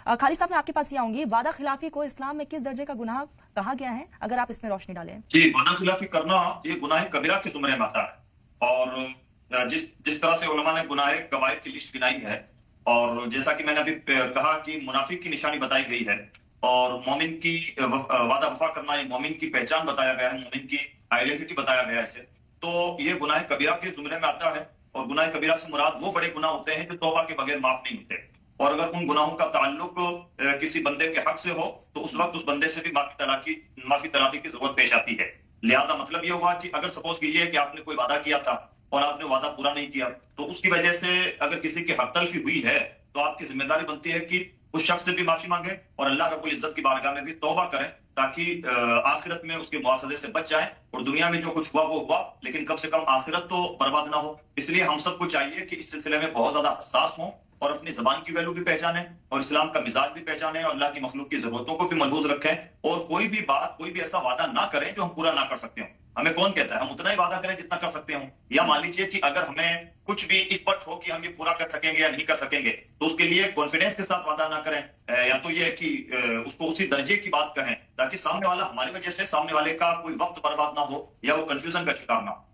खालिद साहब मैं आपके पास ये आऊंगी, वादा खिलाफी को इस्लाम में किस दर्जे का गुनाह कहा गया है, अगर आप इसमें रोशनी डालें। जी, वादा खिलाफी करना ये गुनाह कबीरा के जुमरे में आता है, और जिस जिस तरह से उलमा ने गुनाह कबाइर की लिस्ट गिनाई है, और जैसा कि मैंने अभी कहा कि मुनाफिक की निशानी बताई गई है, और मोमिन की वादा वफा करना, ये मोमिन की पहचान बताया गया है, मोमिन की आइडेंटिटी बताया गया है इसे, तो ये गुनाह कबीरा के जुमरे में आता है। और गुनाह कबीरा से मुराद वो बड़े गुनाह होते हैं जो तौबा के बगैर माफ नहीं होते, और अगर उन गुनाहों का ताल्लुक किसी बंदे के हक से हो तो उस वक्त उस बंदे से भी माफी तलाफी की जरूरत पेश आती है। लिहाजा मतलब ये हुआ कि अगर सपोज कीजिए कि आपने कोई वादा किया था और आपने वादा पूरा नहीं किया, तो उसकी वजह से अगर किसी की हक तलफी हुई है तो आपकी जिम्मेदारी बनती है कि उस शख्स से भी माफी मांगे और अल्लाह रब्बुल इज्जत की बारगाह में भी तौबा करें, ताकि आखिरत में उसके मुआसदे से बच जाए, और दुनिया में जो कुछ हुआ वो हुआ, लेकिन कम से कम आखिरत तो बर्बाद ना हो। इसलिए हम सबको चाहिए कि इस सिलसिले में बहुत ज्यादा हसास हों और अपनी जबान की वैल्यू भी पहचानें और इस्लाम का मिजाज भी पहचानें और अल्लाह की मखलूक की जरूरतों को भी मलहूज रखें, और कोई भी ऐसा वादा ना करें जो हम पूरा ना कर सकते हो। हमें कौन कहता है हम उतना ही वादा करें जितना कर सकते हो, या मान लीजिए कि अगर हमें कुछ भी इस पर हो कि हम ये पूरा कर सकेंगे या नहीं कर सकेंगे, तो उसके लिए कॉन्फिडेंस के साथ वादा ना करें, या तो ये है कि उसको उसी दर्जे की बात कहें ताकि सामने वाला हमारी वजह से सामने वाले का कोई वक्त बर्बाद ना हो या वो कंफ्यूजन का शिकार ना हो।